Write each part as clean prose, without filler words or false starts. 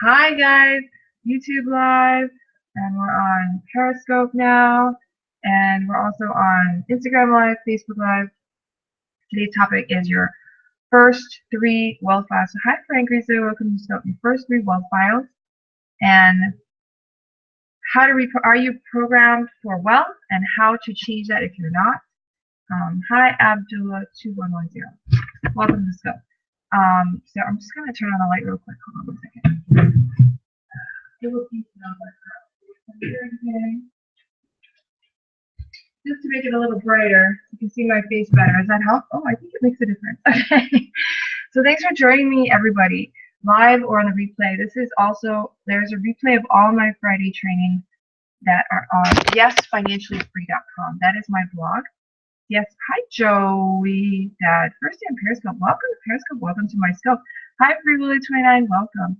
Hi guys, YouTube Live, and we're on Periscope now, and we're also on Instagram Live, Facebook Live. Today's topic is your first three wealth files. So hi Frank Rizzo, welcome to Scope. Your first three wealth files, and are you programmed for wealth, and how to change that if you're not. Hi Abdullah2110, welcome to Scope. So I'm just going to turn on the light real quick. Hold on 1 second. Just to make it a little brighter, you can see my face better. Does that help? Oh, I think it makes a difference. Okay. So thanks for joining me, everybody, live or on the replay. There's a replay of all my Friday trainings that are on yesfinanciallyfree.com. That is my blog. Yes. Hi, Joey, Dad. First day on Periscope. Welcome to Periscope. Welcome to my scope. Hi, FreeWilly29. Welcome.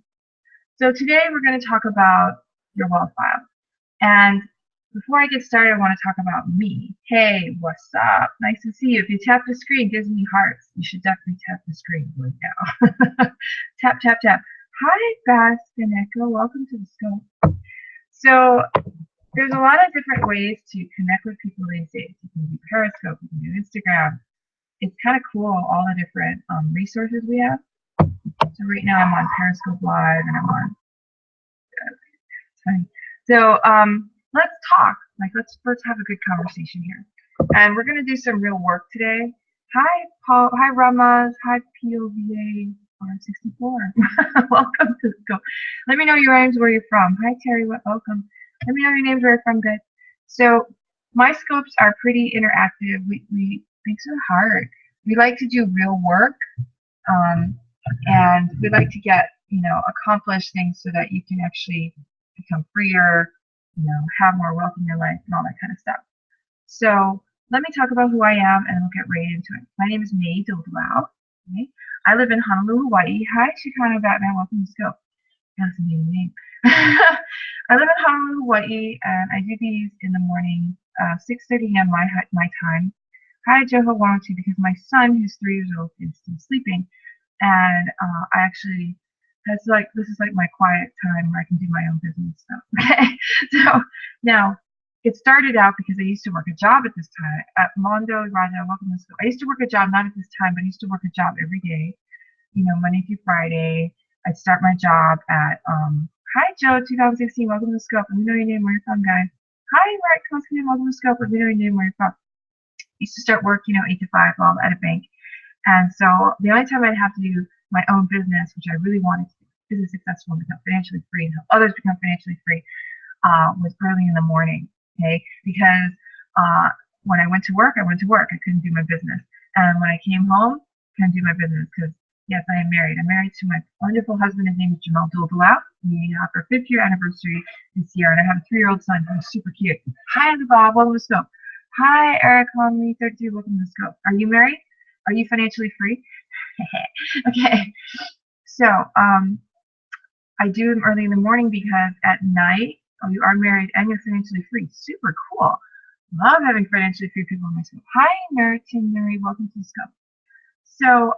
So today we're going to talk about your wealth file. And before I get started, I want to talk about me. Hey, what's up? Nice to see you. If you tap the screen, it gives me hearts. You should definitely tap the screen right now. Tap, tap, tap. Hi, Bastineco. Welcome to the scope. So there's a lot of different ways to connect with people these days. You can do Periscope, you can do Instagram. It's kind of cool, all the different resources we have. So right now I'm on Periscope Live, and I'm on. So let's talk. Let's have a good conversation here. And we're gonna do some real work today. Hi Paul. Hi Ramas. Hi POVA R64. Welcome to the scope. Let me know your names, where you're from. Hi Terry. Welcome. Let me know your names, where you're from, guys. So my scopes are pretty interactive. Thanks for the heart. We like to do real work, and we like to get accomplish things so that you can actually become freer, have more wealth in your life and all that kind of stuff. So let me talk about who I am, and we'll get right into it. My name is May Dildow. Okay? I live in Honolulu, Hawaii. Hi, Chicano Batman. Welcome to Scope. That's a new name. I live in Honolulu, Hawaii, and I do these in the morning, 6:30 a.m. my time. Hi, Joho 102, because my son, who's 3 years old, is still sleeping, and I actually this is like my quiet time where I can do my own business stuff. Okay, so now it started out because I used to work a job at this time at Mondo Raja. Welcome to school. I used to work a job not at this time, but I used to work a job every day. Monday through Friday. I'd start my job at Hi Joe 2016. Welcome to Scope. Let me know your name, where you're from, guys. Hi Rex. Welcome to Scope. Let me know your name, where you're from. I used to start work 8 to 5 while at a bank. And so the only time I'd have to do my own business, which I really wanted to be successful and become financially free and help others become financially free, was early in the morning. Okay, because when I went to work, I couldn't do my business, and when I came home, I couldn't do my business because yes, I am married. I'm married to my wonderful husband. His name is Jamal Dildow. We have our 5th year anniversary this year, and I have a 3-year-old son who's super cute. Hi, Bob. Welcome to Scope. Hi, Eric Conley 32. Welcome to Scope. Are you married? Are you financially free? Okay, so I do them early in the morning because at night, you are married and you're financially free. Super cool. Love having financially free people in my school. Hi, Mary. Welcome to the scope. So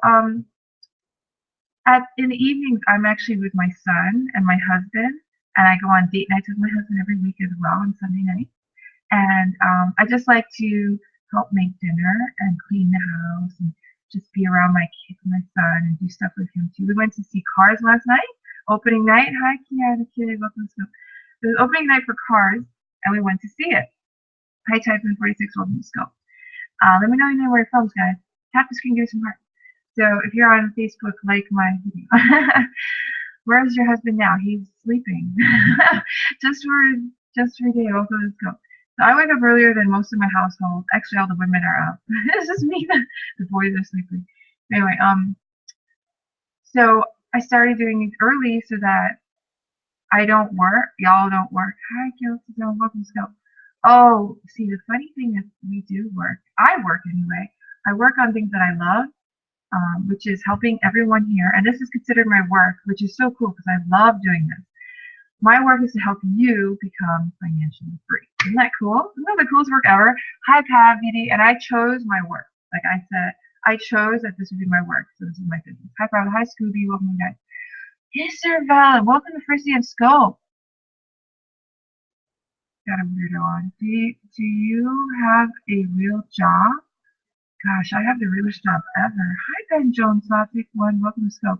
in the evenings, I'm actually with my son and my husband, and I go on date nights with my husband every week as well on Sunday night. And I just like to help make dinner and clean the house and just be around my kids and my son and do stuff with him too. We went to see Cars last night, opening night. Hi, Kiana, kid, welcome to school. It was opening night for Cars, and we went to see it. Hi, Typhoon46, welcome to school. Let me know your name, where you're from, guys. Tap the screen, give me some heart. So if you're on Facebook, like my video. Where's your husband now? He's sleeping. just for a day, welcome to school. So I wake up earlier than most of my household. Actually, all the women are up. It's just me. The boys are sleeping. Anyway, so I started doing these early so that I don't work. Y'all don't work. Hi, Kelsey. Welcome to Scope. Oh, see, the funny thing is we do work. I work anyway. I work on things that I love, which is helping everyone here. And this is considered my work, which is so cool because I love doing this. My work is to help you become financially free. Isn't that cool? Isn't that the coolest work ever? Hi, Pat, BD. And I chose my work. Like I said, I chose that this would be my work. So this is my business. Hi, Pat. Hi, Scooby. Welcome, guys. Mr. Valid, welcome to First Day of Scope. Got a weirdo on. Do you have a real job? Gosh, I have the realest job ever. Hi, Ben Jones, Logic One. Welcome to Scope.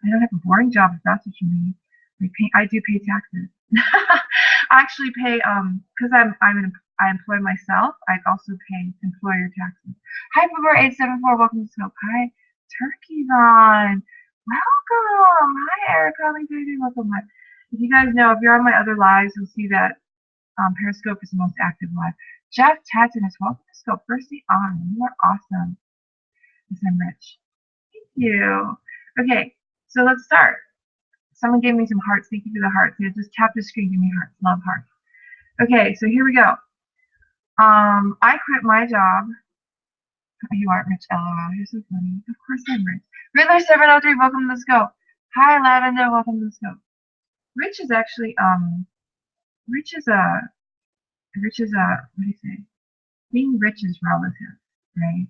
I don't have a boring job if that's what you mean. I do pay taxes. I actually pay because I employ myself. I also pay employer taxes. Hi, February 874. Welcome to Scope. Hi, Turkey Ron. Welcome. Hi, Eric. Welcome. If you guys know, if you're on my other lives, you'll see that Periscope is the most active live. Jeff Tatinus, welcome to Scope. Firstly on. You are awesome. Yes, I'm rich. Thank you. Okay, so let's start. Someone gave me some hearts. Thank you for the hearts. Yeah, just tap the screen, give me hearts. Love hearts. Okay, so here we go. I quit my job. You aren't rich, LOL. You're so funny. Of course I'm rich. Riddler 703, welcome to the Scope. Hi, Lavender, welcome to the Scope. Rich is actually rich is a what do you say? Being rich is relative, right?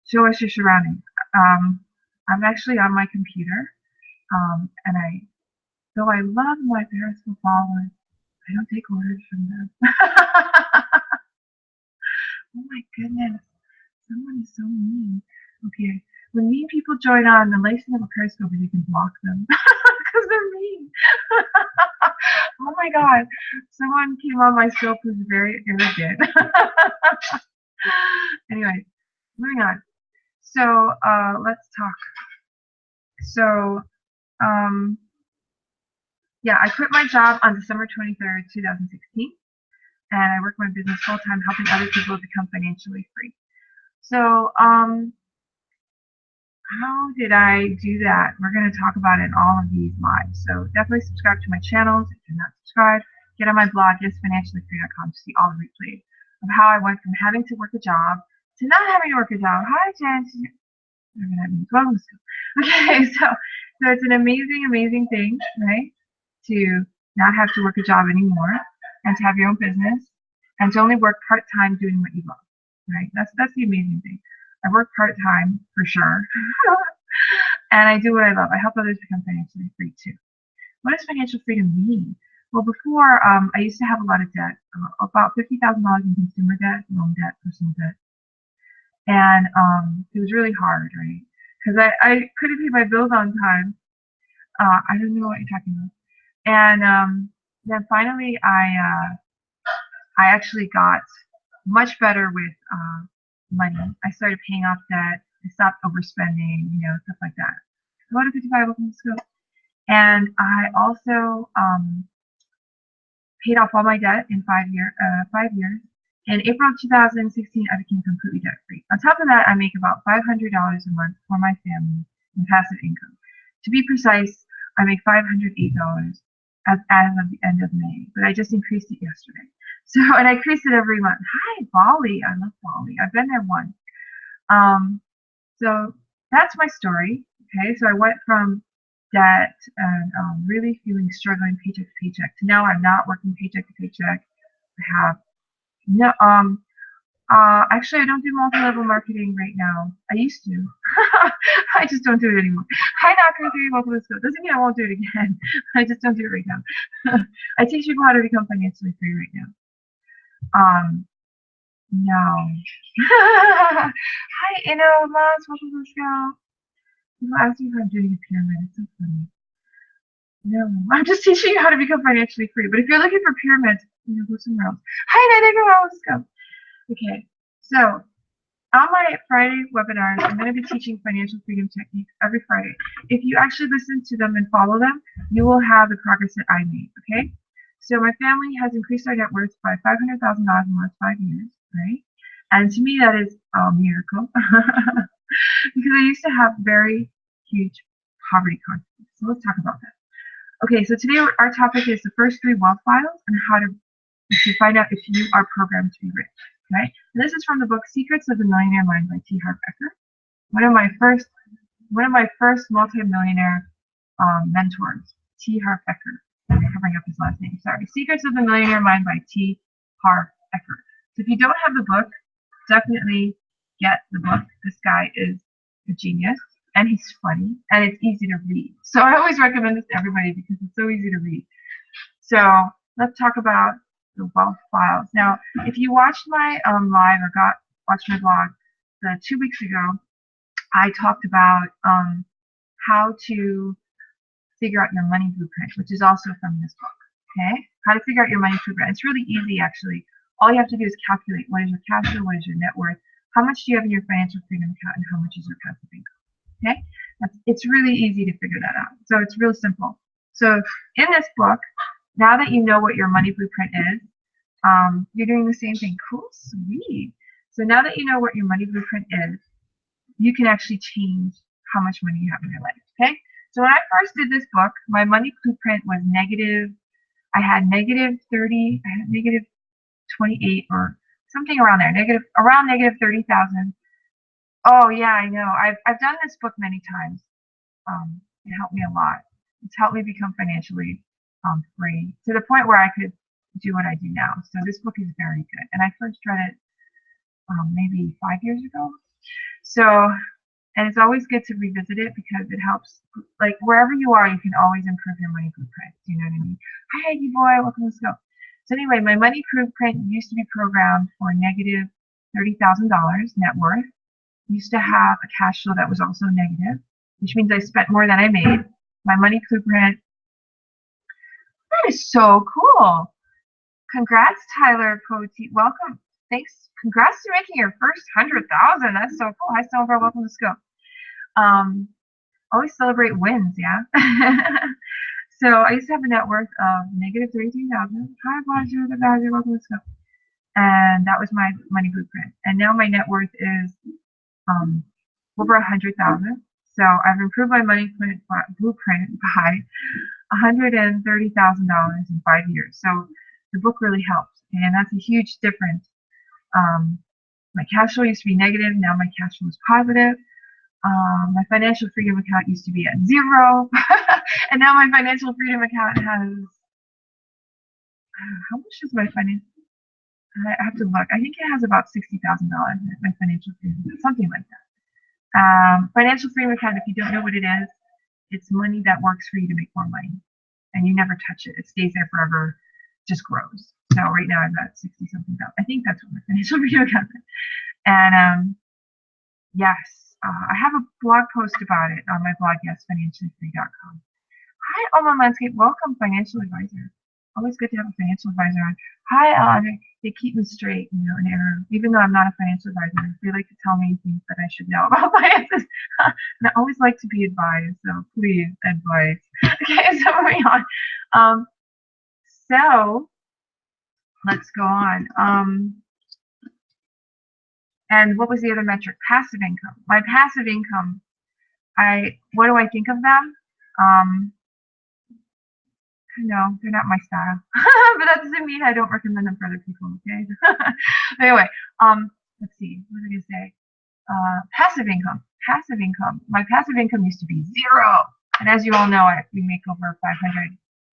Show us your surroundings. I'm actually on my computer, and though I love my Periscope followers, I don't take orders from them. Oh my goodness, someone is so mean. Okay, when mean people join on, the nice thing about Periscope is you can block them because they're mean. Oh my god, someone came on my scope who's very arrogant. Anyway, moving on. So let's talk. So yeah, I quit my job on December 23rd, 2016, and I work my business full time, helping other people become financially free. So how did I do that? We're going to talk about it in all of these lives. So definitely subscribe to my channels if you're not subscribed. Get on my blog, yesfinanciallyfree.com, to see all the replays of how I went from having to work a job to not having to work a job. Hi, Jen. Okay, so it's an amazing thing, right? To not have to work a job anymore, and to have your own business, and to only work part-time doing what you love, right? That's the amazing thing. I work part-time for sure, and I do what I love. I help others become financially free too. What does financial freedom mean? Well, before I used to have a lot of debt, about $50,000 in consumer debt, loan debt, personal debt, and it was really hard, right? Because I couldn't pay my bills on time. I don't know what you're talking about. And then finally, I actually got much better with money. I started paying off debt. I stopped overspending, stuff like that. Go to 55 welcome to school. And I also paid off all my debt in 5 years. In April of 2016, I became completely debt-free. On top of that, I make about $500 a month for my family in passive income. To be precise, I make $508 as of the end of May, but I just increased it yesterday. So, and I increase it every month. Hi, Bali. I love Bali. I've been there once. So that's my story. Okay, so I went from debt and really struggling paycheck to paycheck to now I'm not working paycheck to paycheck. I have no actually I don't do multi-level marketing right now. I used to. I just don't do it anymore. Hi, Knocker 3, welcome to school. Doesn't mean I won't do it again. I just don't do it right now. I teach people how to become financially free right now. No. Hi, Moss, welcome to school. People ask me if I'm doing a pyramid. It's so funny. No, I'm just teaching you how to become financially free. But if you're looking for pyramids, go somewhere else. Hi, let's go. Okay, so on my Friday webinars, I'm going to be teaching financial freedom techniques every Friday. If you actually listen to them and follow them, you will have the progress that I made, okay? So my family has increased our net worth by $500,000 in the last 5 years, right? And to me, that is a miracle because I used to have very huge poverty consciousness. So let's talk about that. Okay, so today our topic is the first 3 wealth files and how to find out if you are programmed to be rich. Right? And this is from the book Secrets of the Millionaire Mind by T. Harv Eker. One of my first multi-millionaire mentors, T. Harv Eker. I'm covering up his last name. Sorry. Secrets of the Millionaire Mind by T. Harv Eker. So if you don't have the book, definitely get the book. This guy is a genius. and he's funny, and it's easy to read. So I always recommend this to everybody because it's so easy to read. So let's talk about the wealth files. Now, if you watched my live or watched my blog 2 weeks ago, I talked about how to figure out your money blueprint, which is also from this book. Okay, how to figure out your money blueprint. It's really easy, actually. All you have to do is calculate what is your cash flow, what is your net worth, how much do you have in your financial freedom account, and how much is your passive income. Okay, it's really easy to figure that out. So it's real simple. So in this book, now that you know what your money blueprint is, you're doing the same thing. Cool, sweet. So now that you know what your money blueprint is, you can actually change how much money you have in your life. Okay. So when I first did this book, my money blueprint was negative. I had negative 30. I had negative 28 or something around there. Around negative 30,000. Oh yeah, I know. I've done this book many times. It helped me a lot. It's helped me become financially free to the point where I could do what I do now. So this book is very good. And I first read it maybe 5 years ago. So, and it's always good to revisit it because it helps, like wherever you are, you can always improve your money blueprint. Do you know what I mean? Hi, Aggie boy, welcome to the show. So anyway, my money blueprint used to be programmed for negative $30,000 net worth. Used to have a cash flow that was also negative, which means I spent more than I made. My money blueprint, that is so cool. Congrats, Tyler Cote. Welcome. Thanks. Congrats to making your first 100,000. That's so cool. Hi, Silver. Welcome to Scope. Always celebrate wins, yeah? So I used to have a net worth of negative 33,000. Hi, Bonjour, the Badger. Welcome to Scope. And that was my money blueprint. And now my net worth is over 100,000. So I've improved my money blueprint by $130,000 in 5 years. So the book really helps, and that's a huge difference. My cash flow used to be negative. Now my cash flow is positive. My financial freedom account used to be at 0, and now my financial freedom account has, how much is my financial? I have to look. I think it has about $60,000 in my financial freedom, something like that. Financial freedom account, if you don't know what it is, it's money that works for you to make more money, and you never touch it. It stays there forever, just grows. So right now I've got 60-something thousand. I think that's what my financial freedom account is. And yes, I have a blog post about it on my blog, yesfinanciallyfree.com. Hi, Alma Landscape. Welcome, financial advisor. Always good to have a financial advisor on. Hi, they keep me straight, you know, in error. Even though I'm not a financial advisor, they like to tell me things that I should know about finances. And I always like to be advised, so please, advice. Okay, so moving on. So let's go on. And what was the other metric? Passive income. My passive income, what do I think of them? No, they're not my style. But that doesn't mean I don't recommend them for other people, okay? Anyway, let's see, what was I going to say? Passive income. Passive income. My passive income used to be 0. And as you all know, we make over $508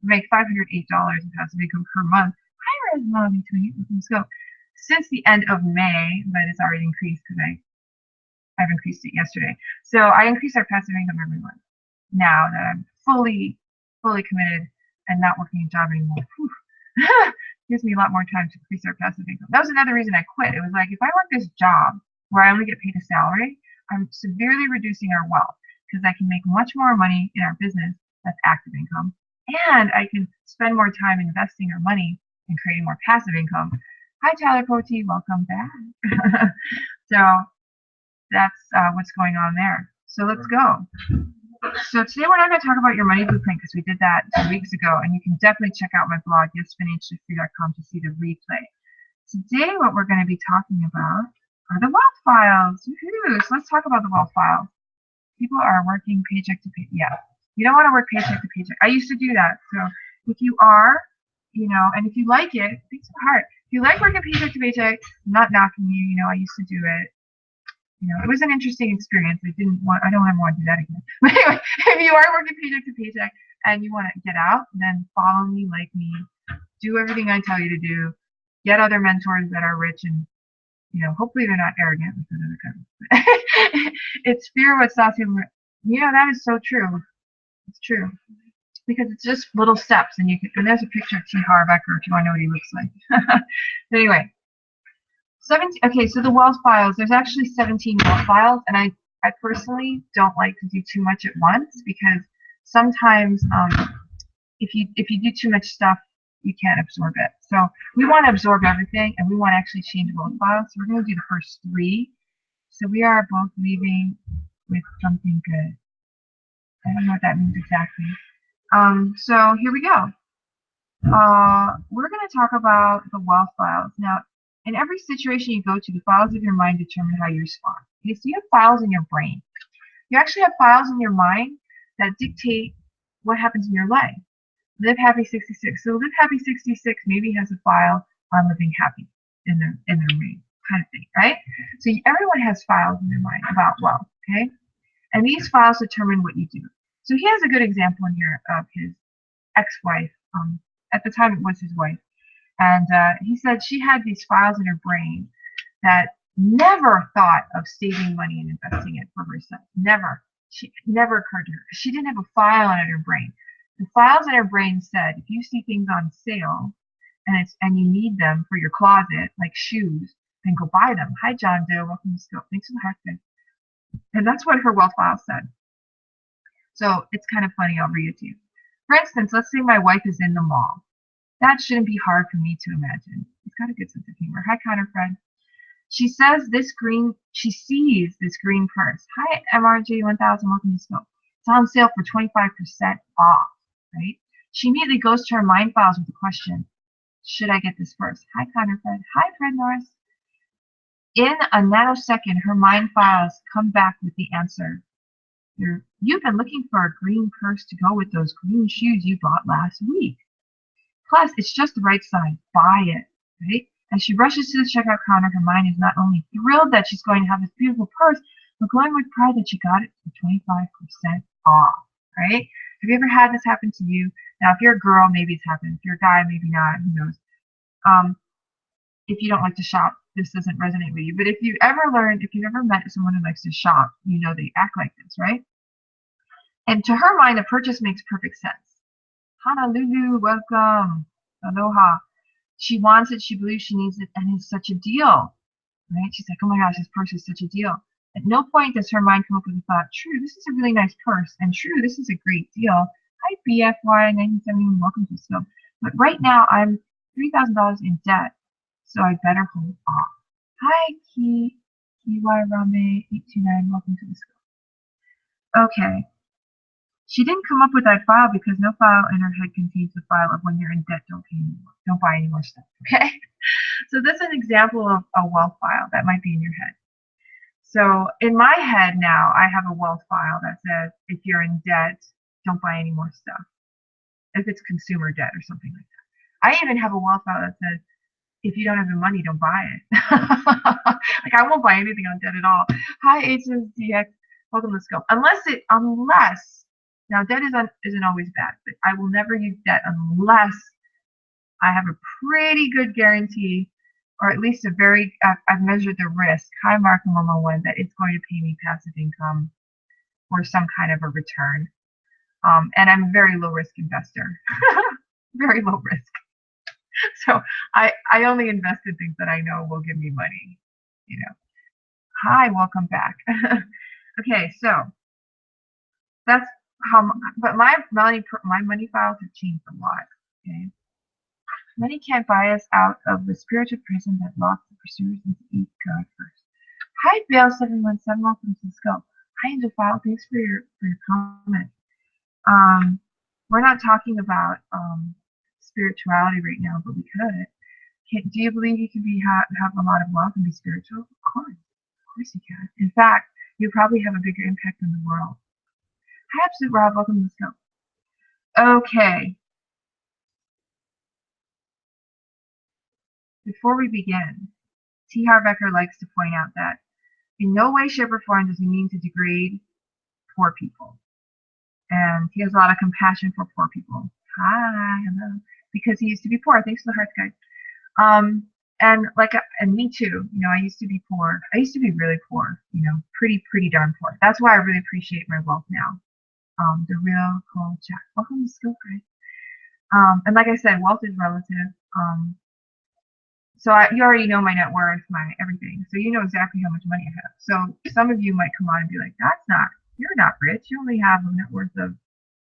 in passive income per month. Hi, Resma, between let's go. Since the end of May, but it's already increased because I've increased it yesterday. So I increase our passive income every month. Now that I'm fully committed and not working a job anymore. Gives me a lot more time to increase our passive income. That was another reason I quit. It was like, if I work this job where I only get paid a salary, I'm severely reducing our wealth because I can make much more money in our business that's active income, and I can spend more time investing our money and creating more passive income. Hi, Tyler Cote, welcome back. So that's what's going on there. So let's go. So today we're not going to talk about your money blueprint because we did that 2 weeks ago, and you can definitely check out my blog, yesfinanciallyfree.com, to see the replay. Today what we're going to be talking about are the wealth files. Woohoo! So let's talk about the wealth files. People are working paycheck to paycheck. Yeah, you don't want to work paycheck to paycheck. I used to do that. So if you are, you know, and if you like it, think so hard. If you like working paycheck to paycheck, I'm not knocking you. You know, I used to do it. You know, it was an interesting experience. I don't ever want to do that again. But anyway, if you are working paycheck to paycheck and you want to get out, then follow me, like me, do everything I tell you to do, get other mentors that are rich, and, you know, hopefully they're not arrogant. It's fear what stops you You know, that is so true. It's true. Because it's just little steps, and you can, and there's a picture of T. Harbecker if you want to know what he looks like. But anyway, 17, okay, so the wealth files, there's actually 17 wealth files, and I personally don't like to do too much at once, because sometimes if you do too much stuff, you can't absorb it. So we want to absorb everything, and we want to actually change wealth files. So we're going to do the first 3. So we are both leaving with something good. I don't know what that means exactly. So here we go. We're going to talk about the wealth files. Now, in every situation you go to, the files of your mind determine how you respond. Okay, so you have files in your brain. You actually have files in your mind that dictate what happens in your life. Live Happy 66. So Live Happy 66 maybe has a file on living happy in their brain, kind of thing, right? So everyone has files in their mind about wealth, okay? And these files determine what you do. So he has a good example in here of his ex-wife. At the time, it was his wife. And he said she had these files in her brain that never thought of saving money and investing it for herself. Never. It never occurred to her. She didn't have a file in her brain. The files in her brain said, if you see things on sale and you need them for your closet, like shoes, then go buy them. Hi, John Doe. Welcome to Scope. Thanks for the heart. And that's what her wealth file said. So it's kind of funny. I'll read it to you. For instance, let's say my wife is in the mall. That shouldn't be hard for me to imagine. He's got a good sense of humor. Hi, Connor Fred. She sees this green purse. Hi, MRG1000. Welcome to Scope. It's on sale for 25% off, right? She immediately goes to her mind files with the question, should I get this purse? Hi, Connor Fred. Hi, Fred Norris. In a nanosecond, her mind files come back with the answer. You've been looking for a green purse to go with those green shoes you bought last week. Plus, it's just the right size. Buy it, right? As she rushes to the checkout counter, her mind is not only thrilled that she's going to have this beautiful purse, but glowing with pride that she got it for 25% off, right? Have you ever had this happen to you? Now, if you're a girl, maybe it's happened. If you're a guy, maybe not. Who knows? If you don't like to shop, this doesn't resonate with you. But if you've ever met someone who likes to shop, you know they act like this, right? And to her mind, the purchase makes perfect sense. Honolulu, welcome. Aloha. She wants it, she believes she needs it, and it's such a deal. Right? She's like, oh my gosh, this purse is such a deal. At no point does her mind come up with the thought, true, this is a really nice purse, and true, this is a great deal. Hi, BFY1970, welcome to Scope. But right now, I'm $3,000 in debt, so I better hold off. Hi, Kiwi Rame 829, welcome to the Scope. Okay. She didn't come up with that file because no file in her head contains the file of when you're in debt, don't buy any more stuff, okay? So this is an example of a wealth file that might be in your head. So in my head now, I have a wealth file that says, if you're in debt, don't buy any more stuff. If it's consumer debt or something like that. I even have a wealth file that says, if you don't have the money, don't buy it. Like I won't buy anything on debt at all. Hi, HSDX, welcome to Scope. Unless now, debt isn't always bad, but I will never use debt unless I have a pretty good guarantee, or at least I've measured the risk, hi Mark Momo one, that it's going to pay me passive income or some kind of a return. And I'm a very low risk investor, very low risk. So I only invest in things that I know will give me money, you know. Hi, welcome back. Okay, so that's how, but my money files have changed a lot. Okay, money can't buy us out of the spiritual prison that locks the pursuers into eat God first. Hi, Bale717, welcome to the Scope. Hi, Angel File, thanks for your comment. We're not talking about spirituality right now, but we could. Do you believe you can have a lot of wealth and be spiritual? Of course you can. In fact, you probably have a bigger impact on the world. Hi, Absolute Rob, welcome to the Scope. Okay. Before we begin, T. Harbecker likes to point out that in no way, shape, or form does he mean to degrade poor people. And he has a lot of compassion for poor people. Hi, hello. Because he used to be poor. Thanks for the hearts, guys. And and me too, you know, I used to be poor. I used to be really poor, you know, pretty darn poor. That's why I really appreciate my wealth now. The real cool Jack. Welcome to Skill Craig. And like I said, wealth is relative. So you already know my net worth, my everything. So you know exactly how much money I have. So some of you might come on and be like, you're not rich. You only have a net worth of,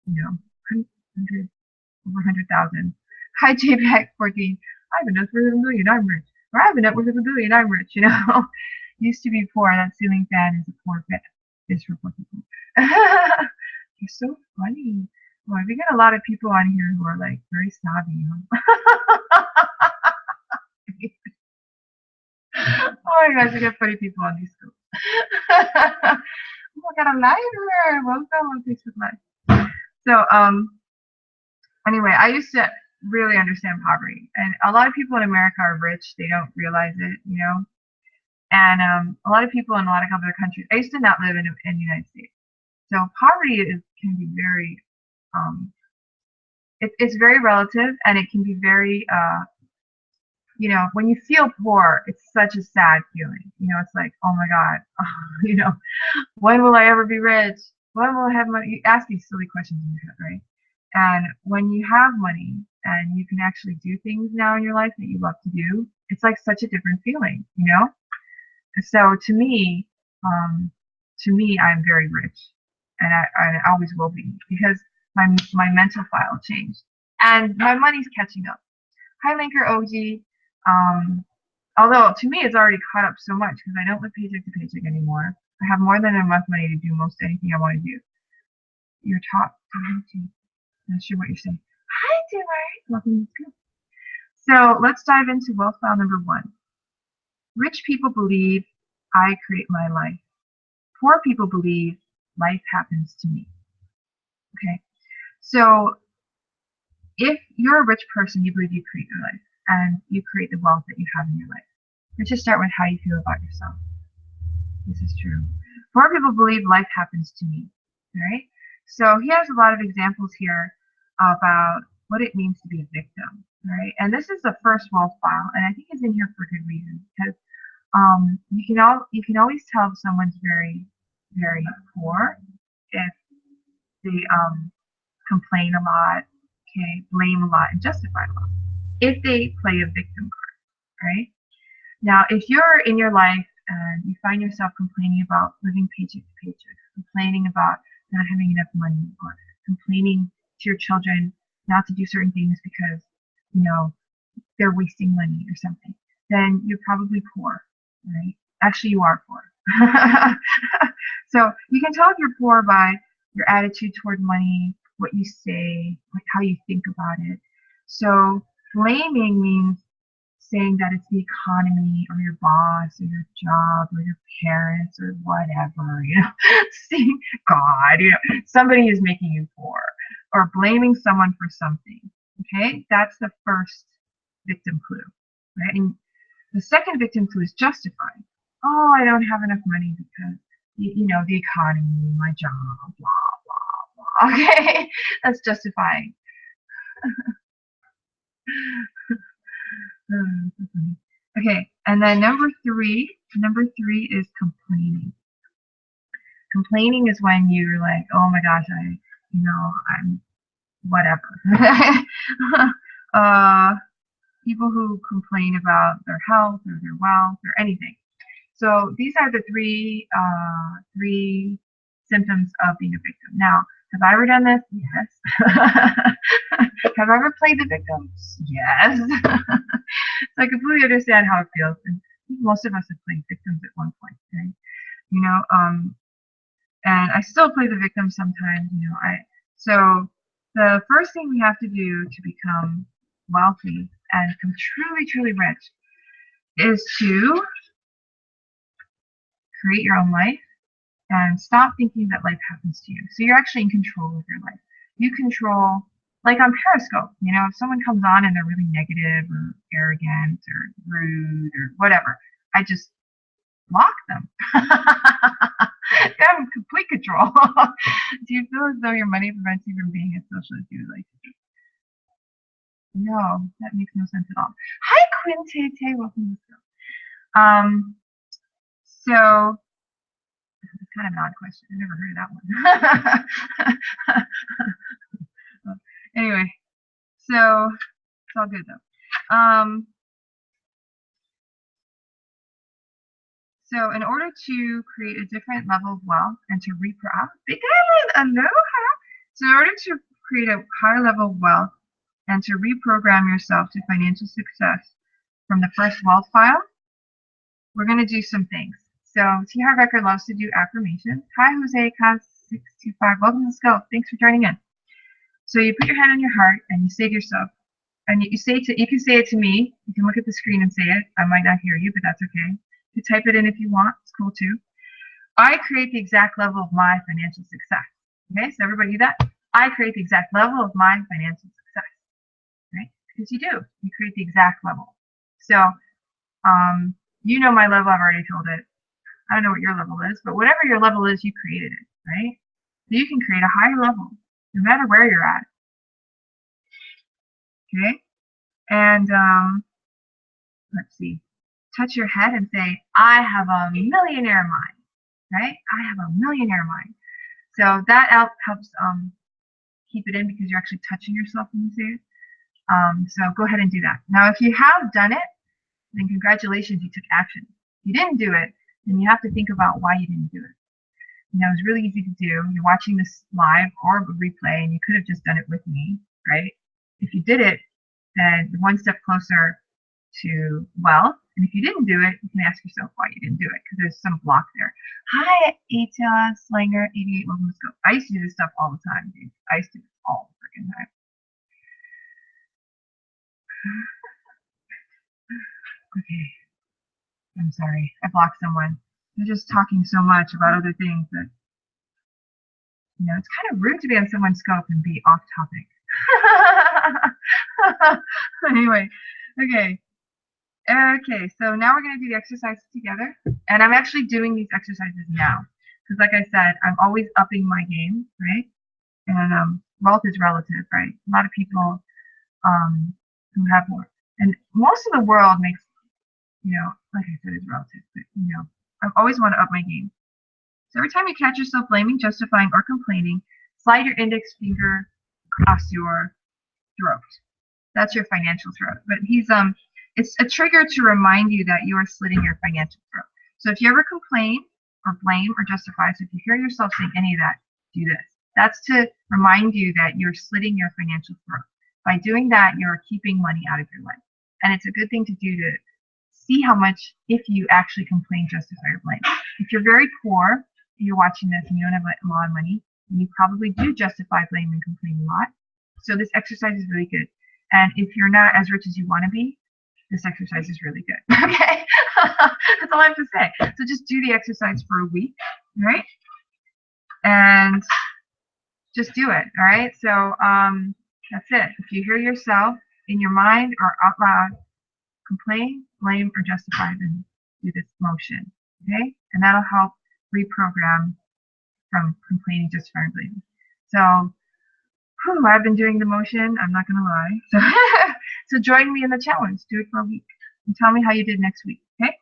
you know, 100, over 100,000. Hi, JPEG14. I have a net worth of $1 million, I'm rich. Or I have a net worth of $1 billion, I'm rich, you know. Used to be poor. That ceiling fan is a poor fan. It's for poor people. You're so funny. Boy, we get a lot of people on here who are like very snobby. Oh my gosh, we get funny people on these schools. Oh, I got a lighter. Welcome on Facebook Live. So, anyway, I used to really understand poverty, and a lot of people in America are rich. They don't realize it, you know. And a lot of people in a lot of other countries. I used to not live in the United States, so poverty can be very, it's very relative, and it can be very, you know, when you feel poor, it's such a sad feeling. You know, it's like, oh my God, you know, when will I ever be rich? When will I have money? You ask these silly questions in your head, right? And when you have money and you can actually do things now in your life that you love to do, it's like such a different feeling, you know? So to me, I'm very rich, and I always will be because my mental file changed, and my money's catching up. Hi, Linker OG. Although to me it's already caught up so much because I don't live paycheck to paycheck anymore. I have more than enough money to do most anything I want to do. You're top. Not sure what you're saying. Hi, Dillard. Welcome to school. So let's dive into wealth file number 1. Rich people believe I create my life. Poor people believe life happens to me. Okay. So if you're a rich person, you believe you create your life and you create the wealth that you have in your life. Let's just start with how you feel about yourself. This is true. Poor people believe life happens to me. Right? So he has a lot of examples here about what it means to be a victim. Right? And this is the first wealth file, and I think it's in here for good reason because you can always tell if someone's very, very poor if they complain a lot, okay, blame a lot, and justify a lot. If they play a victim card, right? Now, if you're in your life and you find yourself complaining about living paycheck to paycheck, complaining about not having enough money, or complaining to your children not to do certain things because, you know, they're wasting money or something, then you're probably poor, right? Actually, you are poor. So you can tell if you're poor by your attitude toward money, what you say, like how you think about it. So blaming means saying that it's the economy or your boss or your job or your parents or whatever, you know, saying God, you know, somebody is making you poor, or blaming someone for something. Okay, that's the first victim clue, right? And the second victim clue is justifying. Oh, I don't have enough money because, you know, the economy, my job, blah, blah, blah. Okay, that's justifying. Okay, and then number three is complaining. Complaining is when you're like, oh my gosh, I'm whatever. People who complain about their health or their wealth or anything. So these are the three symptoms of being a victim. Now, have I ever done this? Yes. Have I ever played the victim? Yes. So I completely understand how it feels, and most of us have played victims at one point, right? You know, and I still play the victim sometimes. You know, so the first thing we have to do to become wealthy and become truly, truly rich is to create your own life and stop thinking that life happens to you. So you're actually in control of your life. You control, like on Periscope, you know, if someone comes on and they're really negative or arrogant or rude or whatever, I just block them. You have complete control. Do you feel as though your money prevents you from being as social as you would like to be? No, that makes no sense at all. Hi, Quinn Tay Tay, welcome to the show. So it's kind of an odd question. I've never heard of that one. Anyway, so it's all good though. So in order to create a different level of wealth and to reprogram, so in order to create a higher level of wealth and to reprogram yourself to financial success from the first wealth file, we're going to do some things. So T. Harv Eker loves to do affirmations. Hi, Jose Cos625. Welcome to Scope. Thanks for joining in. So you put your hand on your heart and you say to yourself, and you can say it to me. You can look at the screen and say it. I might not hear you, but that's okay. You type it in if you want. It's cool too. I create the exact level of my financial success. Okay, so everybody do that. I create the exact level of my financial success. Right? Because you do. You create the exact level. So, you know my level. I've already told it. I don't know what your level is, but whatever your level is, you created it, right? So you can create a higher level, no matter where you're at. Okay? And let's see. Touch your head and say, I have a millionaire mind, right? I have a millionaire mind. So that helps keep it in because you're actually touching yourself when you say it. So go ahead and do that. Now, if you have done it, then congratulations, you took action. If you didn't do it, then you have to think about why you didn't do it. You know, it's really easy to do. You're watching this live or a replay, and you could have just done it with me, right? If you did it, then you're one step closer to wealth. And if you didn't do it, you can ask yourself why you didn't do it, because there's some block there. Hi, Eta Slanger 88. Welcome to Scope. I used to do this stuff all the time, dude. I used to do this all the freaking time. Okay. I'm sorry. I blocked someone. They're just talking so much about other things that, you know, it's kind of rude to be on someone's Scope and be off topic. Anyway, okay. Okay, so now we're going to do the exercises together. And I'm actually doing these exercises now. Because like I said, I'm always upping my game, right? And wealth is relative, right? A lot of people who have more. And most of the world makes, you know, like I said, is relative. But, you know, I always want to up my game. So every time you catch yourself blaming, justifying, or complaining, slide your index finger across your throat. That's your financial throat. But it's a trigger to remind you that you are slitting your financial throat. So if you ever complain or blame or justify, so if you hear yourself saying any of that, do this. That's to remind you that you're slitting your financial throat. By doing that, you're keeping money out of your life. And it's a good thing to do to see how much, if you actually complain, justify, or blame. If you're very poor, you're watching this and you don't have a lot of money, you probably do justify, blame, and complain a lot. So this exercise is really good. And if you're not as rich as you want to be, this exercise is really good. Okay? That's all I have to say. So just do the exercise for a week, right? And just do it, all right? So that's it. If you hear yourself in your mind or out loud, complain, blame, or justify, then do this motion, okay? And that'll help reprogram from complaining, justifying, blaming. So I've been doing the motion, I'm not going to lie. So join me in the challenge. Do it for a week. And tell me how you did next week, okay?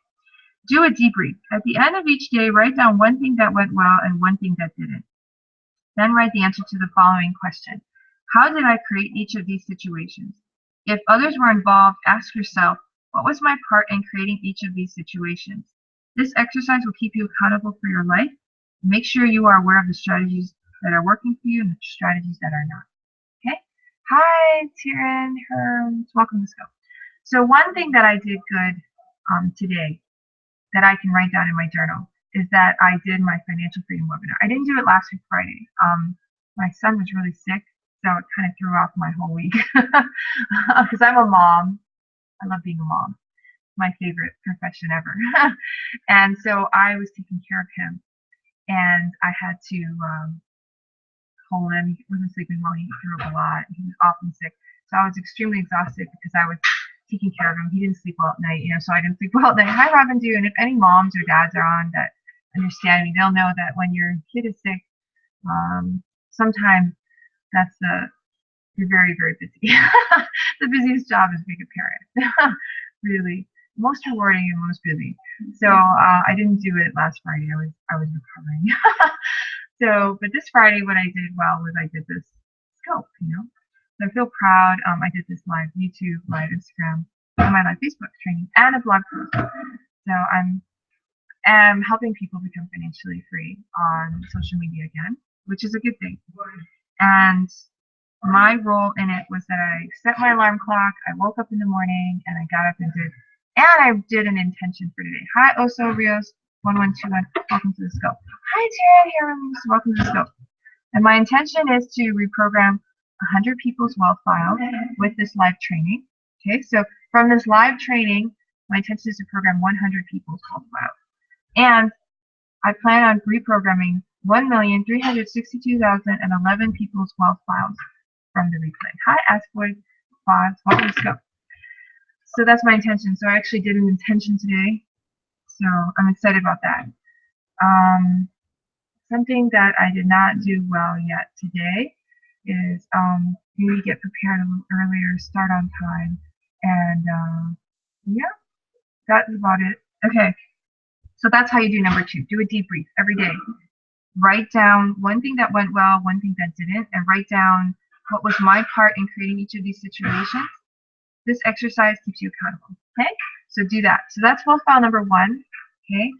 Do a debrief. At the end of each day, write down one thing that went well and one thing that didn't. Then write the answer to the following question. How did I create each of these situations? If others were involved, ask yourself, what was my part in creating each of these situations? This exercise will keep you accountable for your life. Make sure you are aware of the strategies that are working for you and the strategies that are not. Okay? Hi, Tyrion Herms. Welcome to Scope. So one thing that I did good today that I can write down in my journal is that I did my financial freedom webinar. I didn't do it last week Friday. My son was really sick, so it kind of threw off my whole week because I'm a mom. I love being a mom. My favorite profession ever. And so I was taking care of him, and I had to hold him. He wasn't sleeping well. He threw up a lot. He was often sick. So I was extremely exhausted because I was taking care of him. He didn't sleep well at night, you know, so I didn't sleep well at night. Hi, Robin, do. And if any moms or dads are on that understand me, they'll know that when your kid is sick, sometimes that's you're very, very busy. The busiest job is being a parent. really most rewarding and most busy. So I didn't do it last Friday. I was recovering. So, but this Friday, what I did well was I did this scope, So I feel proud. I did this live YouTube, live Instagram, and my live Facebook training, and a blog post. So I'm helping people become financially free on social media again, which is a good thing. And my role in it was that I set my alarm clock. I woke up in the morning and I got up and I did an intention for today. Hi, Oso Rios 1121. Welcome to the scope. Hi, Tara here. Welcome to the scope. And my intention is to reprogram 100 people's wealth file with this live training. Okay, so from this live training, my intention is to program 100 people's wealth file. And I plan on reprogramming 1,362,011 people's wealth files from the replay. Hi, Askboy Foz. Welcome to scope. So that's my intention. So I actually did an intention today. So I'm excited about that. Something that I did not do well yet today is maybe get prepared a little earlier, start on time, and yeah, that's about it. Okay, so that's how you do number 2. Do a debrief every day. Write down one thing that went well, one thing that didn't, and write down what was my part in creating each of these situations. This exercise keeps you accountable. Okay, so do that. So that's wealth file number 1. Okay,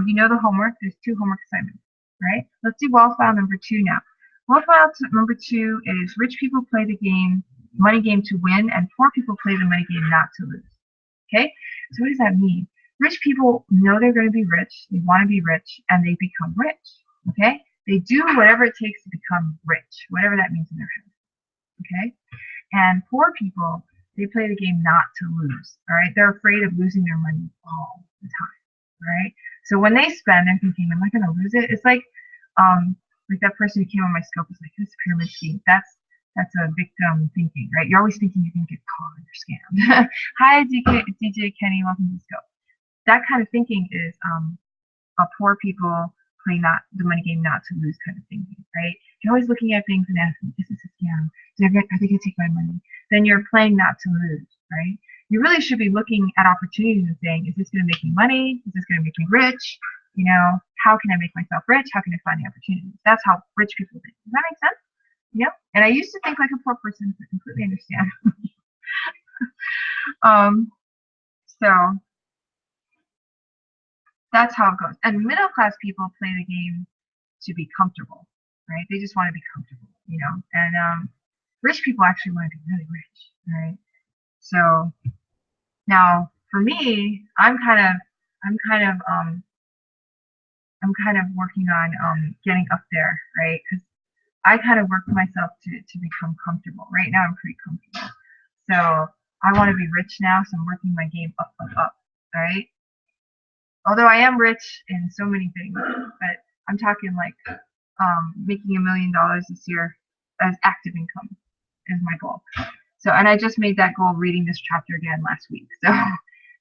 you know the homework. There's 2 homework assignments, right? Let's do wealth file number 2 now. Wealth file number 2 is rich people play the game, money game to win, and poor people play the money game not to lose. Okay, so what does that mean? Rich people know they're going to be rich, they want to be rich, and they become rich. Okay, they do whatever it takes to become rich, whatever that means in their head. Okay, and poor people, they play the game not to lose. All right, they're afraid of losing their money all the time. All right, so when they spend, they're thinking, am I going to lose it? It's like that person who came on my scope was like, this pyramid scheme, that's a victim thinking, right? You're always thinking you're going to get caught or scammed. Hi, DJ Kenny, welcome to the scope. That kind of thinking is poor people playing the money game not to lose kind of thinking, right? You're always looking at things and asking, is this a scam? Are they going to take my money? Then you're playing not to lose, right? You really should be looking at opportunities and saying, is this going to make me money? Is this going to make me rich? How can I make myself rich? How can I find the opportunities? That's how rich people think. Does that make sense? Yep. And I used to think like a poor person, so I completely understand. So that's how it goes. And middle class people play the game to be comfortable, right? They just want to be comfortable, And rich people actually want to be really rich, right? So now for me, I'm kind of working on getting up there, right? Because I kind of worked myself to become comfortable. Right now I'm pretty comfortable. So I want to be rich now, so I'm working my game up, all right? Although I am rich in so many things, but I'm talking like making $1 million this year as active income is my goal. So, and I just made that goal reading this chapter again last week. So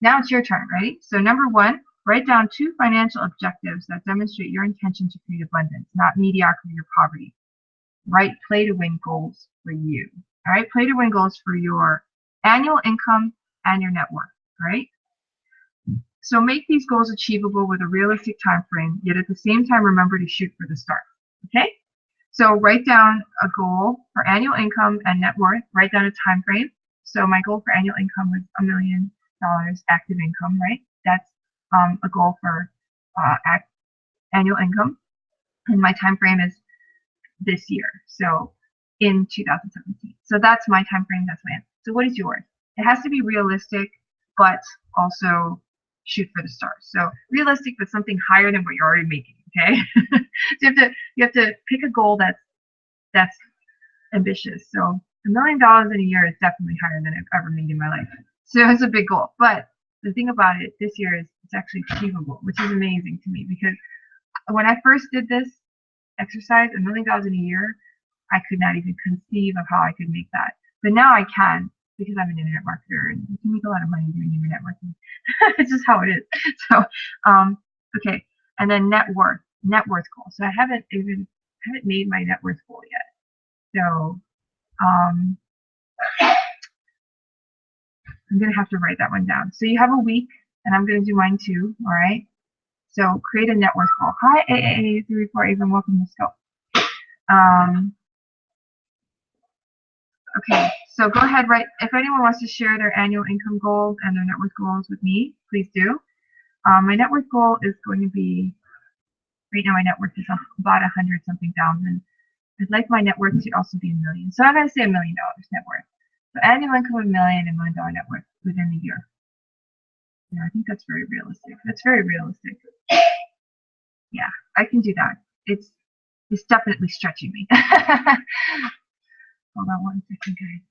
now it's your turn, ready? So number 1, write down 2 financial objectives that demonstrate your intention to create abundance, not mediocrity or poverty. Write play to win goals for you. All right, play to win goals for your annual income and your net worth, right? So make these goals achievable with a realistic time frame, yet at the same time remember to shoot for the stars. Okay? So write down a goal for annual income and net worth. Write down a time frame. So my goal for annual income was $1 million active income, right? That's a goal for annual income, and my time frame is this year. So in 2017. So that's my time frame. That's my answer. So what is yours? It has to be realistic, but also shoot for the stars. So realistic, but something higher than what you're already making. Okay. So you have to pick a goal that's ambitious. So $1 million in a year is definitely higher than I've ever made in my life. So it's a big goal. But the thing about it this year is it's actually achievable, which is amazing to me, because when I first did this exercise, $1 million in a year, I could not even conceive of how I could make that. But now I can, because I'm an internet marketer and you can make a lot of money doing internet marketing. It's just how it is. So, okay. And then net worth goal. So I haven't made my net worth goal yet. So, I'm going to have to write that one down. So you have a week, and I'm going to do mine too, all right? So create a net worth goal. Hi, AAA34, even welcome to Scope. Okay, so go ahead, write. If anyone wants to share their annual income goals and their net worth goals with me, please do. My net worth goal is going to be, right now my net worth is about 100-something thousand. I'd like my net worth to also be $1 million. So I'm going to say $1 million net worth. So annual income of $1 million and $1 million net worth within the year. Yeah, I think that's very realistic. That's very realistic. Yeah, I can do that. It's definitely stretching me. Hold on one second, guys.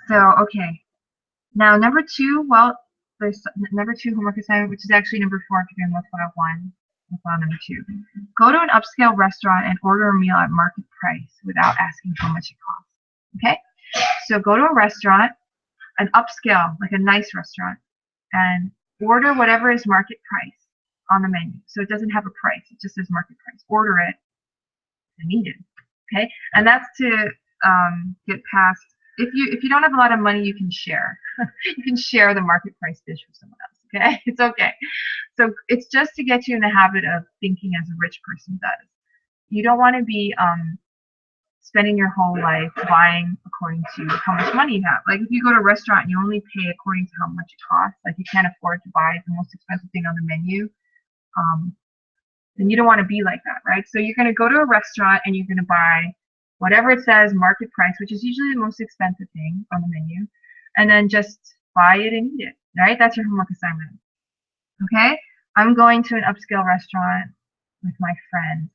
So, okay. Now, number 2, well, there's number 2 homework assignment, which is actually number 4 if you're doing with file 1. File number 2. Go to an upscale restaurant and order a meal at market price without asking how much it costs. Okay? So go to a restaurant, an upscale, like a nice restaurant, and order whatever is market price on the menu. So it doesn't have a price, it just says market price. Order it and eat it. Okay? And that's to get past, if you don't have a lot of money, you can share. You can share the market price dish with someone else. Okay? It's okay. So it's just to get you in the habit of thinking as a rich person does. You don't want to be spending your whole life buying according to how much money you have. Like if you go to a restaurant and you only pay according to how much it costs, like you can't afford to buy the most expensive thing on the menu, then you don't want to be like that, right? So you're going to go to a restaurant and you're going to buy whatever it says market price, which is usually the most expensive thing on the menu, and then just buy it and eat it, right? That's your homework assignment. Okay? I'm going to an upscale restaurant with my friend.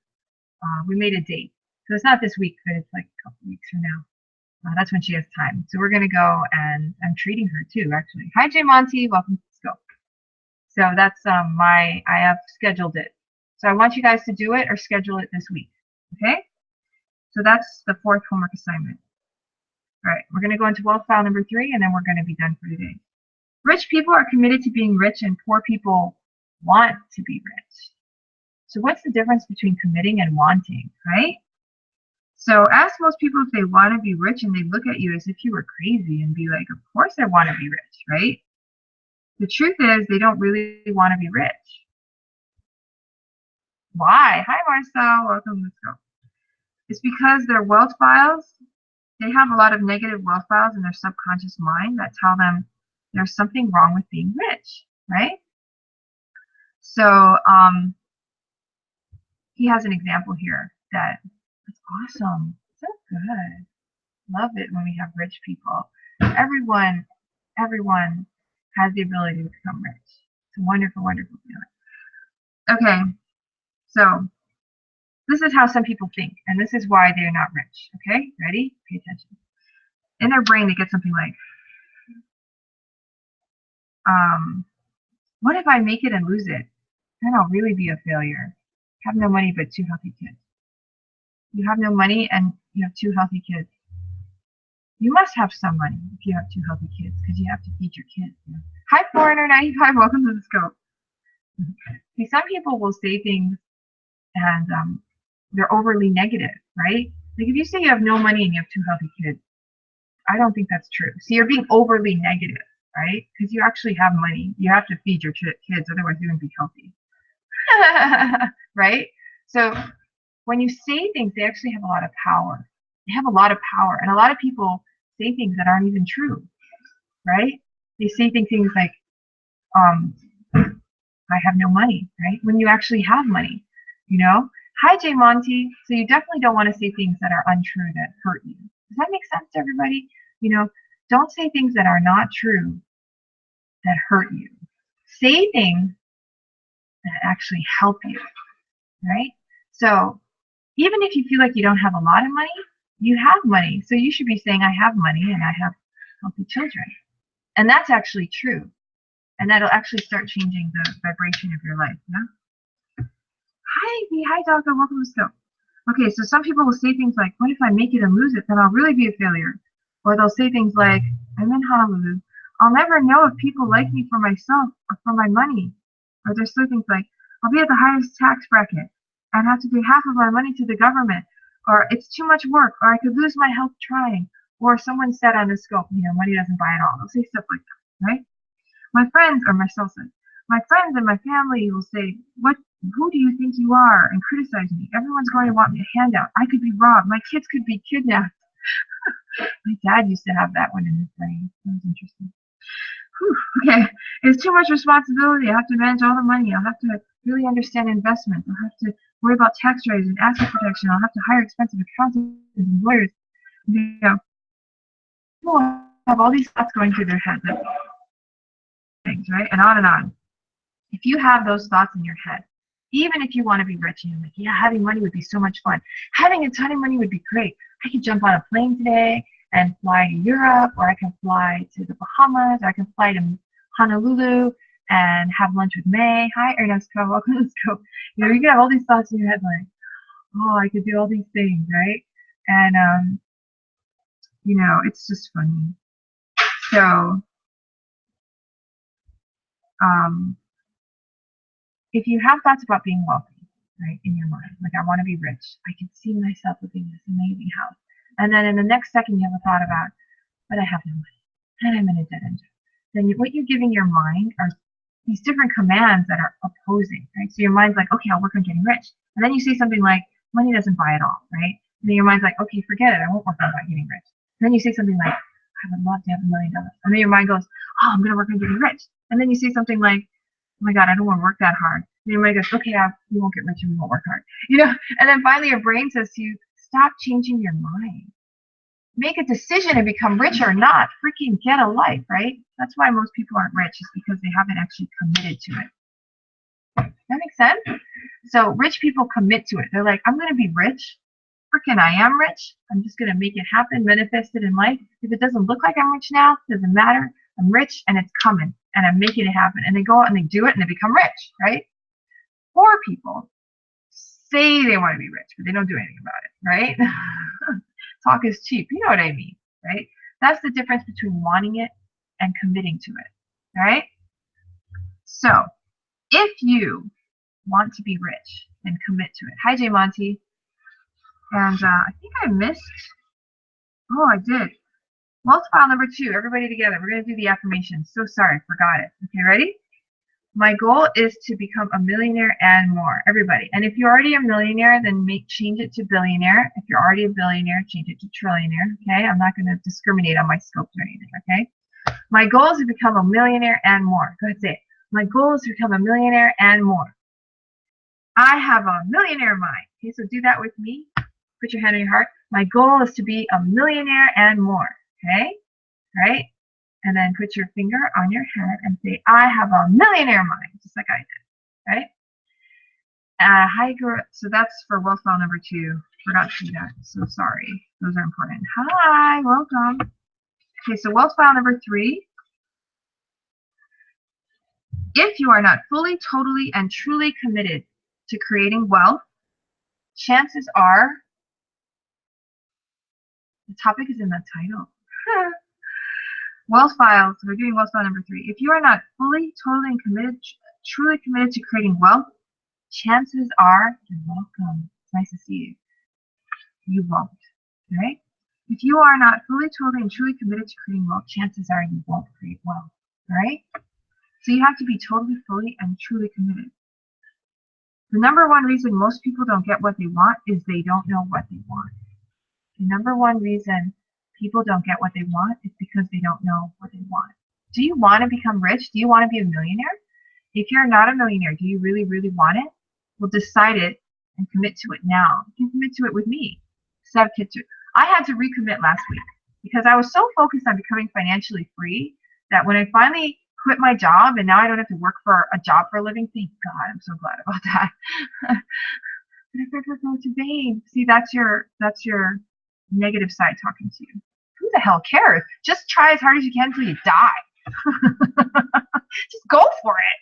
We made a date. So it's not this week, but it's like a couple weeks from now. That's when she has time. So we're going to go, and I'm treating her too, actually. Hi, J. Monty. Welcome to Scope. So that's I have scheduled it. So I want you guys to do it or schedule it this week. Okay? So that's the 4th homework assignment. All right, we're going to go into wealth file number 3, and then we're going to be done for today. Rich people are committed to being rich, and poor people want to be rich. So what's the difference between committing and wanting, right? So ask most people if they want to be rich, and they look at you as if you were crazy and be like, of course I want to be rich, right? The truth is they don't really want to be rich. Why? Hi, Marcel. Welcome to Scope. It's because their wealth files, they have a lot of negative wealth files in their subconscious mind that tell them there's something wrong with being rich, right? So he has an example here that's awesome. So good. Love it when we have rich people. Everyone has the ability to become rich. It's a wonderful, wonderful feeling. Okay, so this is how some people think, and this is why they're not rich. Okay, ready? Pay attention. In their brain, they get something like, what if I make it and lose it? Then I'll really be a failure. Have no money but 2 healthy kids. You have no money and you have 2 healthy kids. You must have some money if you have 2 healthy kids, because you have to feed your kids. Hi, Foreigner95. Welcome to the Scope. See, some people will say things and they're overly negative, right? Like if you say you have no money and you have 2 healthy kids, I don't think that's true. So you're being overly negative, right? Because you actually have money. You have to feed your kids, otherwise you wouldn't be healthy. Right? So when you say things, they actually have a lot of power. They have a lot of power. And a lot of people say things that aren't even true, right? They say things like, I have no money, right? When you actually have money, you know? Hi, J. Monty. So you definitely don't want to say things that are untrue that hurt you. Does that make sense to everybody? You know, don't say things that are not true that hurt you. Say things that actually help you, right? So even if you feel like you don't have a lot of money, you have money. So you should be saying, I have money and I have healthy children. And that's actually true. And that'll actually start changing the vibration of your life. Yeah? Hi, Doctor. Welcome to Scope. Okay, so some people will say things like, what if I make it and lose it? Then I'll really be a failure. Or they'll say things like, I'm in Honolulu. I'll never know if people like me for myself or for my money. Or they'll say things like, I'll be at the highest tax bracket and have to pay half of my money to the government. Or it's too much work. Or I could lose my health trying. Or someone said on the scope, money doesn't buy it all. They'll say stuff like that, right? My friends, or myself said, my friends and my family will say, who do you think you are? And criticize me. Everyone's going to want me a handout. I could be robbed. My kids could be kidnapped. My dad used to have that one in his brain. That was interesting. Whew, okay, it's too much responsibility. I have to manage all the money. I'll have to really understand investments. I'll have to worry about tax rates and asset protection. I'll have to hire expensive accountants and lawyers. People have all these thoughts going through their heads, things, right? And on and on. If you have those thoughts in your head, even if you want to be rich and you're like, yeah, having money would be so much fun. Having a ton of money would be great. I could jump on a plane today and fly to Europe, or I can fly to the Bahamas, or I can fly to Honolulu and have lunch with May. Hi, Ernesto. Welcome to the scope. You can have all these thoughts in your head like, oh, I could do all these things, right? And, it's just funny. So, if you have thoughts about being wealthy, right, in your mind, like I want to be rich, I can see myself living in this amazing house, and then in the next second you have a thought about, but I have no money, and I'm in a dead end, then what you're giving your mind are these different commands that are opposing, right? So your mind's like, okay, I'll work on getting rich, and then you say something like, money doesn't buy it all, right? And then your mind's like, okay, forget it, I won't work on getting rich. And then you say something like, I would love to have $1 million, and then your mind goes, oh, I'm going to work on getting rich, and then you say something like, oh my God, I don't want to work that hard. And your mind goes, okay, we won't get rich and we won't work hard. And then finally your brain says to you, stop changing your mind. Make a decision and become rich or not. Freaking get a life, right? That's why most people aren't rich, is because they haven't actually committed to it. That makes sense? So rich people commit to it. They're like, I'm going to be rich. Freaking I am rich. I'm just going to make it happen, manifest it in life. If it doesn't look like I'm rich now, it doesn't matter. I'm rich and it's coming and I'm making it happen. And they go out and they do it and they become rich, right? Poor people say they want to be rich, but they don't do anything about it, right? Talk is cheap. You know what I mean, right? That's the difference between wanting it and committing to it, all right? So if you want to be rich, then commit to it. Hi, J. Monty. And I think I missed. Oh, I did. Wealth file number 2. Everybody together. We're going to do the affirmations. So sorry, forgot it. Okay, ready? My goal is to become a millionaire and more. Everybody. And if you're already a millionaire, then change it to billionaire. If you're already a billionaire, change it to trillionaire. Okay? I'm not going to discriminate on my scopes or anything. Okay? My goal is to become a millionaire and more. Go ahead, say it. My goal is to become a millionaire and more. I have a millionaire mind. Okay, so do that with me. Put your hand on your heart. My goal is to be a millionaire and more. Okay? Right? And then put your finger on your head and say, I have a millionaire mind, just like I did. Right? Hi, girl. So that's for wealth file number 2. Forgot to do that. So sorry. Those are important. Hi, welcome. Okay, so wealth file number 3. If you are not fully, totally, and truly committed to creating wealth, chances are, the topic is in the title. Wealth file, so we're doing wealth file number 3. If you are not fully, totally, and truly committed to creating wealth, chances are, you're welcome. It's nice to see you. You won't, right? If you are not fully, totally, and truly committed to creating wealth, chances are you won't create wealth, right? So you have to be totally, fully, and truly committed. The number one reason most people don't get what they want is they don't know what they want. The number one reason people don't get what they want is because they don't know what they want. Do you want to become rich? Do you want to be a millionaire? If you're not a millionaire, do you really, really want it? Well, decide it and commit to it now. You can commit to it with me. I had to recommit last week because I was so focused on becoming financially free that when I finally quit my job and now I don't have to work for a job for a living, thank God, I'm so glad about that. But if I go to Babe, see, that's your negative side talking to you. Who the hell cares? Just try as hard as you can until you die. Just go for it.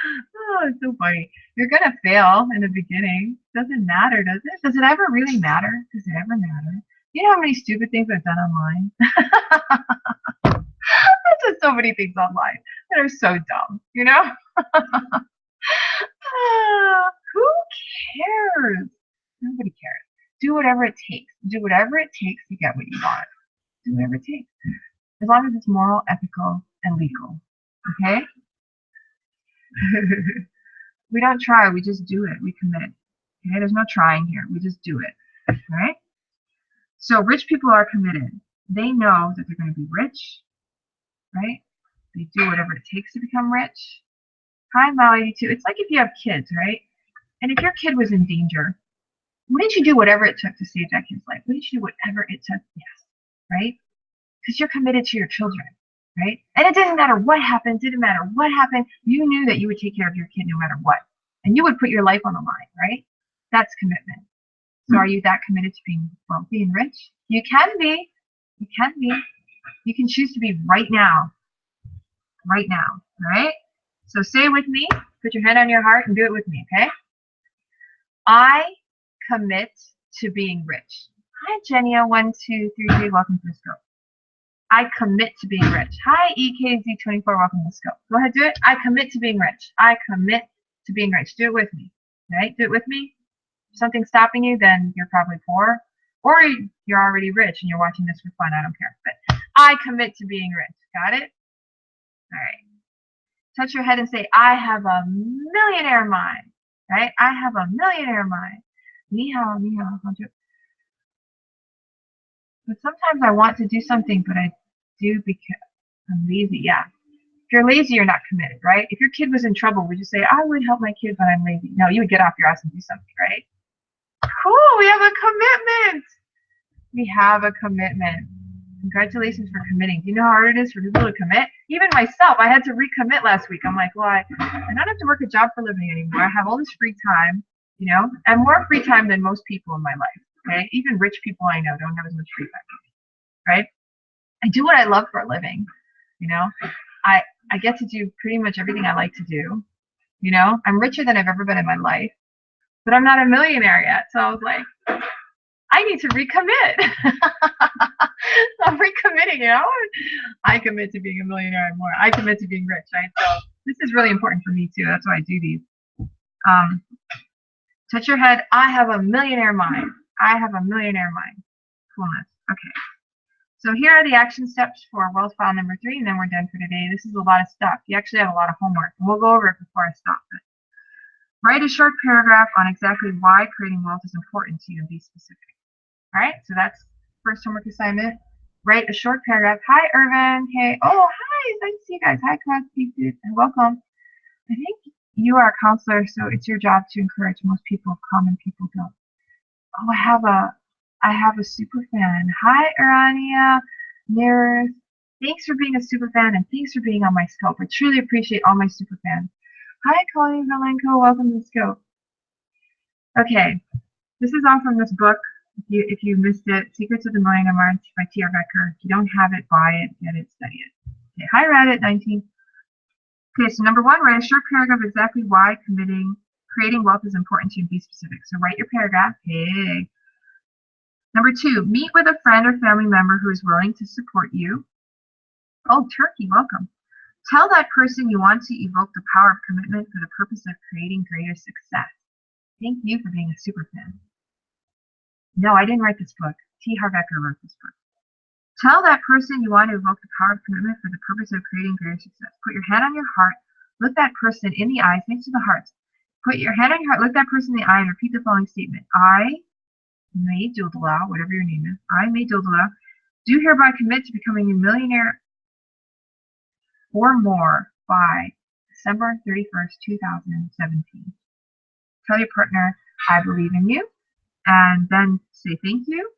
Oh, it's so funny. You're going to fail in the beginning. Doesn't matter, does it? Does it ever really matter? Does it ever matter? You know how many stupid things I've done online? I've done so many things online that are so dumb, you know? Who cares? Nobody cares. Do whatever it takes. Do whatever it takes to get what you want. Do whatever it takes. As long as it's moral, ethical, and legal. Okay? We don't try, we just do it. We commit. Okay? There's no trying here. We just do it. Right? So rich people are committed. They know that they're going to be rich. Right? They do whatever it takes to become rich. Hi, Molly, too. It's like if you have kids, right? And if your kid was in danger, wouldn't you do whatever it took to save that kid's life? Wouldn't you do whatever it took? Yes. Right? Because you're committed to your children. Right? And it didn't matter what happened, didn't matter what happened, you knew that you would take care of your kid no matter what. And you would put your life on the line, right? That's commitment. So are you that committed to being wealthy and rich? You can be. You can be. You can choose to be right now. Right now, right? So say it with me. Put your hand on your heart and do it with me, okay? I commit to being rich. Hi, Jenia. 1, 2, 3, 3. Welcome to the scope. I commit to being rich. Hi, EKZ24. Welcome to the scope. Go ahead, do it. I commit to being rich. I commit to being rich. Do it with me. Right? Do it with me. If something's stopping you, then you're probably poor. Or you're already rich and you're watching this for fun. I don't care. But I commit to being rich. Got it? All right. Touch your head and say, I have a millionaire mind. Right? I have a millionaire mind. Ni hao, ni hao. But sometimes I want to do something, but I do because I'm lazy. Yeah. If you're lazy, you're not committed, right? If your kid was in trouble, would you say, I would help my kid, but I'm lazy? No, you would get off your ass and do something, right? Cool. We have a commitment. We have a commitment. Congratulations for committing. Do you know how hard it is for people to commit? Even myself, I had to recommit last week. I'm like, well, I don't have to work a job for a living anymore. I have all this free time, you know, and more free time than most people in my life. Okay, even rich people I know don't have as much free time, right? I do what I love for a living, you know. I get to do pretty much everything I like to do, you know. I'm richer than I've ever been in my life, but I'm not a millionaire yet. So I was like, I need to recommit. I'm recommitting, you know. I commit to being a millionaire and more. I commit to being rich, right? So this is really important for me too. That's why I do these. Touch your head. I have a millionaire mind. I have a millionaire mind. Coolness. Okay. So here are the action steps for wealth file number 3, and then we're done for today. This is a lot of stuff. You actually have a lot of homework, and we'll go over it before I stop. But write a short paragraph on exactly why creating wealth is important to you and be specific. All right. So that's first homework assignment. Write a short paragraph. Hi, Irvin. Hey. Oh, hi. Nice to see you guys. Hi, Crosby, and welcome. I think you are a counselor, so it's your job to encourage most people. Common people don't. Oh, I have a super fan. Hi, Urania. Mirrors. Thanks for being a super fan, and thanks for being on my scope. I truly appreciate all my super fans. Hi, Colleen Valenko. Welcome to the scope. Okay, this is all from this book. If you missed it, Secrets of the Millionaire Mind by T.R. Becker. If you don't have it, buy it, get it, study it. Okay, hi, Reddit19. Okay, so number 1, write a short paragraph exactly why creating wealth is important to you and be specific. So write your paragraph. Hey. Number 2, meet with a friend or family member who is willing to support you. Oh, Turkey, welcome. Tell that person you want to evoke the power of commitment for the purpose of creating greater success. Thank you for being a super fan. No, I didn't write this book. T. Harv Eker wrote this book. Tell that person you want to evoke the power of commitment for the purpose of creating greater success. Put your hand on your heart. Look that person in the eyes next to the hearts. Put your hand on your heart. Look that person in the eye and repeat the following statement. I, May Dildala, whatever your name is, I, May Dildala, do hereby commit to becoming a millionaire or more by December 31st, 2017. Tell your partner, I believe in you, and then say thank you,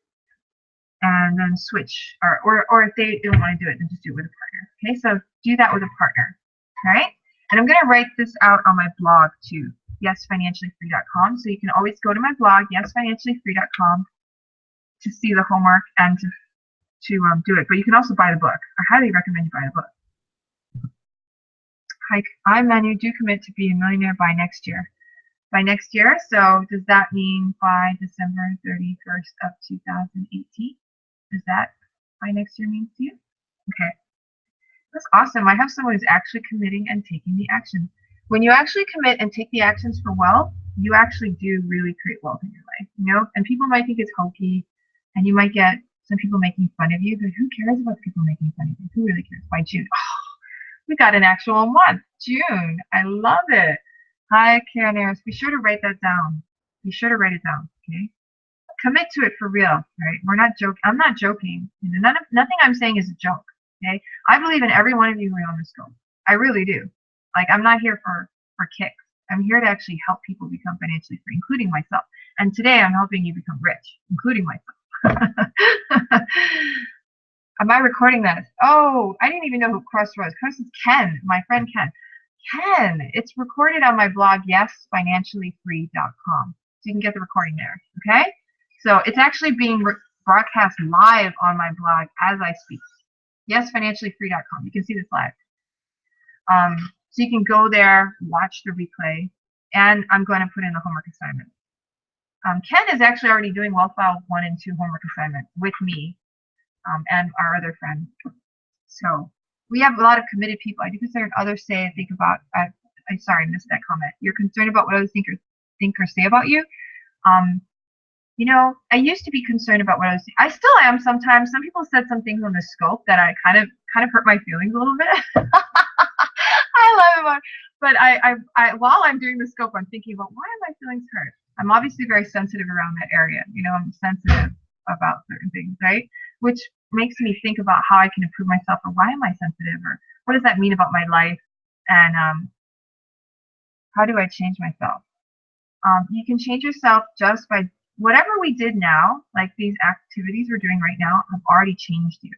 and then switch, or if they don't want to do it, then just do it with a partner. Okay, so do that with a partner. All right, and I'm going to write this out on my blog too, yesfinanciallyfree.com. So you can always go to my blog, yesfinanciallyfree.com, to see the homework and to do it. But you can also buy the book. I highly recommend you buy the book. Hi, Manu. Do commit to be a millionaire by next year. By next year, so does that mean by December 31st of 2018? Does that by next year mean to you? Okay. That's awesome. I have someone who's actually committing and taking the action. When you actually commit and take the actions for wealth, you actually do really create wealth in your life, you know? And people might think it's hokey, and you might get some people making fun of you, but who cares about people making fun of you? Who really cares? By June. Oh, we got an actual month. June. I love it. Hi, Karen Harris. Be sure to write that down. Be sure to write it down, okay? Commit to it for real, right? We're not joking. I'm not joking. You know, nothing I'm saying is a joke, okay? I believe in every one of you who are on this scope. I really do. Like, I'm not here for kicks. I'm here to actually help people become financially free, including myself. And today I'm helping you become rich, including myself. Am I recording this? Oh, I didn't even know who Crust was. Crust is Ken, my friend Ken. Ken, it's recorded on my blog, yesfinanciallyfree.com. So you can get the recording there, okay? So it's actually being broadcast live on my blog as I speak. Yesfinanciallyfree.com. You can see this live. So you can go there, watch the replay, and I'm going to put in the homework assignment. Ken is actually already doing Wealth File 1 and 2 homework assignment with me and our other friend. So we have a lot of committed people. I do consider others say and think about. I'm sorry, I missed that comment. You're concerned about what others think or say about you. You know, I used to be concerned about what others. I still am sometimes. Some people said some things on the scope that I kind of hurt my feelings a little bit. I love it, but I while I'm doing the scope, I'm thinking about why are my feelings hurt. I'm obviously very sensitive around that area. You know, I'm sensitive about certain things, right? Which makes me think about how I can improve myself, or why am I sensitive, or what does that mean about my life, and how do I change myself? You can change yourself just by whatever we did now, like these activities we're doing right now have already changed you.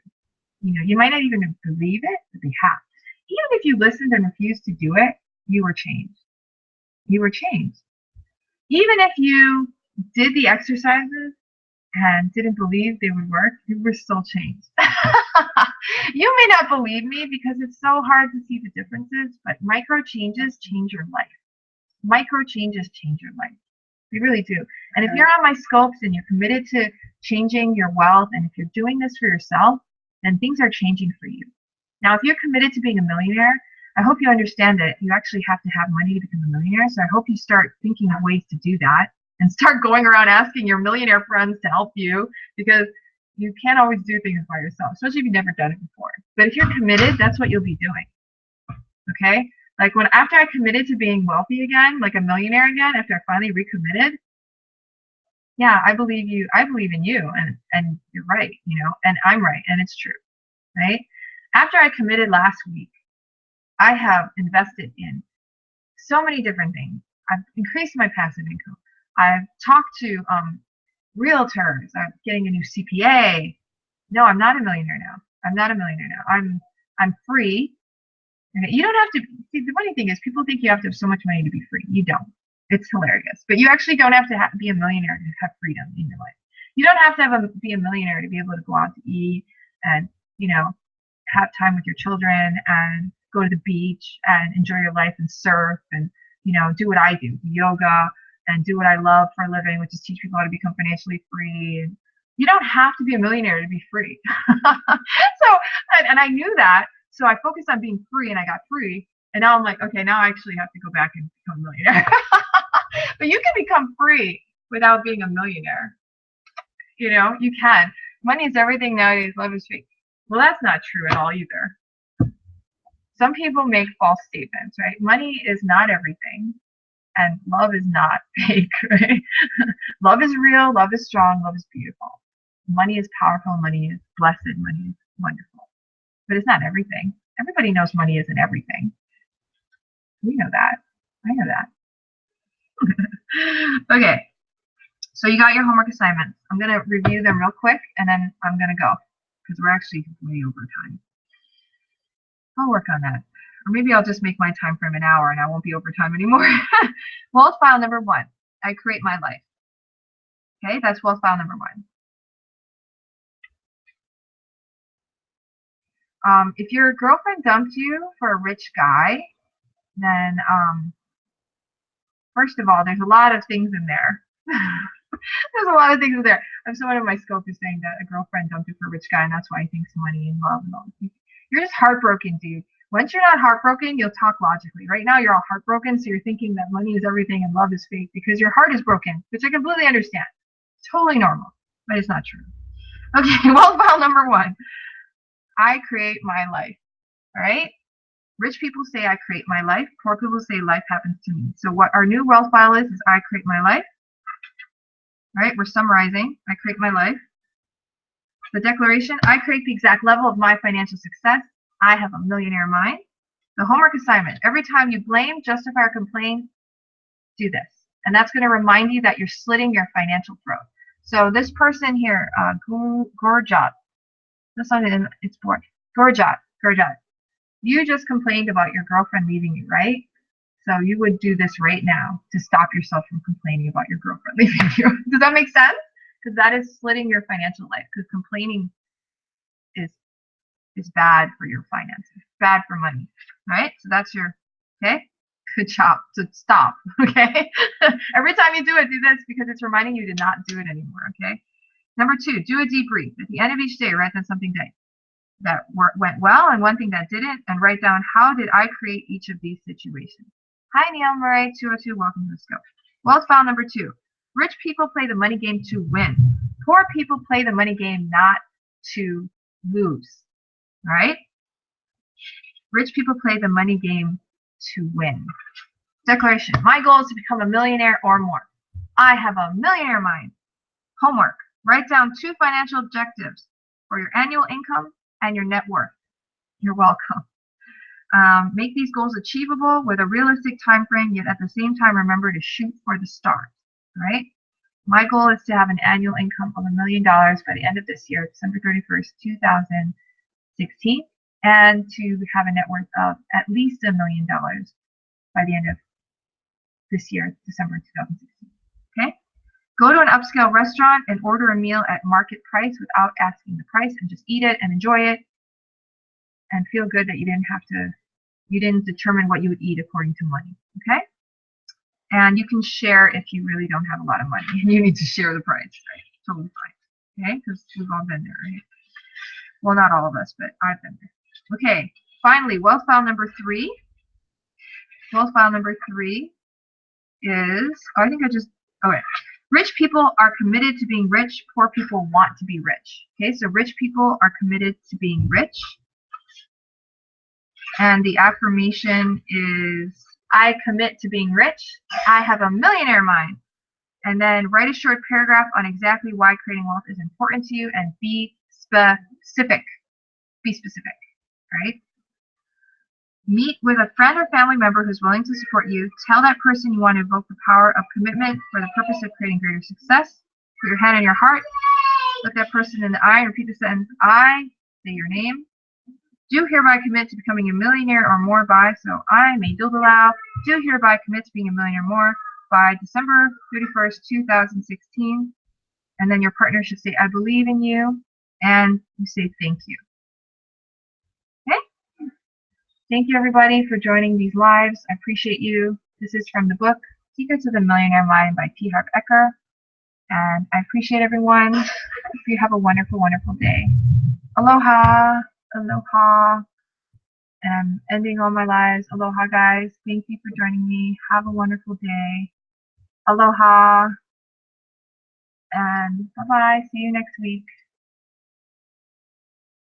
You know, you might not even believe it, but they have. Even if you listened and refused to do it, you were changed. You were changed. Even if you did the exercises and didn't believe they would work, you were still changed. You may not believe me because it's so hard to see the differences, but micro changes change your life. Micro changes change your life. They really do. And if you're on my scopes and you're committed to changing your wealth, and if you're doing this for yourself, then things are changing for you. Now, if you're committed to being a millionaire, I hope you understand that you actually have to have money to become a millionaire. So I hope you start thinking of ways to do that and start going around asking your millionaire friends to help you, because you can't always do things by yourself, especially if you've never done it before. But if you're committed, that's what you'll be doing. Okay? Like after I committed to being wealthy again, like a millionaire again, after I finally recommitted, yeah, I believe you. I believe in you, and you're right, you know, and I'm right, and it's true, right? After I committed last week, I have invested in so many different things. I've increased my passive income. I've talked to realtors. I'm getting a new CPA. No, I'm not a millionaire now. I'm not a millionaire now. I'm free. Okay, you don't have to. See, the funny thing is, people think you have to have so much money to be free. You don't. It's hilarious. But you actually don't have to be a millionaire to have freedom in your life. You don't have to be a millionaire to be able to go out to eat and, you know, have time with your children and go to the beach and enjoy your life and surf and, you know, do what I do yoga and do what I love for a living, which is teach people how to become financially free. And you don't have to be a millionaire to be free. So, and I knew that. So I focused on being free, and I got free. And now I'm like, okay, now I actually have to go back and become a millionaire. But you can become free without being a millionaire. You know, you can. Money is everything nowadays. Love is fake. Well, that's not true at all either. Some people make false statements, right? Money is not everything, and love is not fake, right? Love is real, love is strong, love is beautiful. Money is powerful, money is blessed, money is wonderful. But it's not everything. Everybody knows money isn't everything. We know that. I know that. Okay. So you got your homework assignments. I'm going to review them real quick, and then I'm going to go, because we're actually way over time. I'll work on that. Or maybe I'll just make my time frame an hour, and I won't be over time anymore. Wealth file number 1. I create my life. Okay, that's wealth file number 1. If your girlfriend dumped you for a rich guy, then first of all, there's a lot of things in there. There's a lot of things in there. Someone in my scope is saying that a girlfriend dumped you for a rich guy, and that's why he thinks money and love and all. You're just heartbroken, dude. Once you're not heartbroken, you'll talk logically. Right now, you're all heartbroken, so you're thinking that money is everything and love is fake because your heart is broken, which I completely understand. Totally normal, but it's not true. Okay, wealth file number 1. I create my life. All right? Rich people say I create my life. Poor people say life happens to me. So what our new wealth file is I create my life. All right? We're summarizing. I create my life. The declaration, I create the exact level of my financial success. I have a millionaire mind. The homework assignment, every time you blame, justify, or complain, do this. And that's going to remind you that you're slitting your financial throat. So this person here, Gurjat, this one, it's bored. Gurjat, you just complained about your girlfriend leaving you, right? So you would do this right now to stop yourself from complaining about your girlfriend leaving you. Does that make sense? Because that is slitting your financial life. Because complaining is bad for your finances, bad for money, right? So that's your, okay? Good job. So stop, okay? Every time you do it, do this because it's reminding you to not do it anymore, okay? Number 2, do a debrief. At the end of each day, write down something that went well and one thing that didn't, and write down how did I create each of these situations. Hi, Neil Murray, 202, welcome to the scope. Wealth file number 2. Rich people play the money game to win. Poor people play the money game not to lose. All right? Rich people play the money game to win. Declaration. My goal is to become a millionaire or more. I have a millionaire mind. Homework. Write down 2 financial objectives for your annual income and your net worth. You're welcome. Make these goals achievable with a realistic time frame, yet at the same time remember to shoot for the stars. Right? My goal is to have an annual income of $1 million by the end of this year, December 31st, 2016, and to have a net worth of at least $1 million by the end of this year, December 2016. Okay? Go to an upscale restaurant and order a meal at market price without asking the price, and just eat it and enjoy it and feel good that you didn't determine what you would eat according to money. Okay? And you can share if you really don't have a lot of money and you need to share the price, right? Totally fine. Okay? Because we've all been there, right? Well, not all of us, but I've been there. Okay, finally, wealth file number 3. Wealth file number 3 is, okay. Rich people are committed to being rich. Poor people want to be rich. Okay, so rich people are committed to being rich. And the affirmation is, I commit to being rich. I have a millionaire mind. And then write a short paragraph on exactly why creating wealth is important to you, and be specific. Be specific. Right? Meet with a friend or family member who's willing to support you. Tell that person you want to evoke the power of commitment for the purpose of creating greater success. Put your hand on your heart. Look that person in the eye and repeat the sentence, I, say your name, do hereby commit to becoming a millionaire or more by, so I, May Dildalau, do hereby commit to being a millionaire or more by December 31st, 2016. And then your partner should say, I believe in you, and you say thank you. Thank you, everybody, for joining these lives. I appreciate you. This is from the book Secrets of the Millionaire Mind by T. Harv Eker. And I appreciate everyone. You have a wonderful, wonderful day. Aloha. Aloha. And I'm ending all my lives. Aloha, guys. Thank you for joining me. Have a wonderful day. Aloha. And bye-bye. See you next week.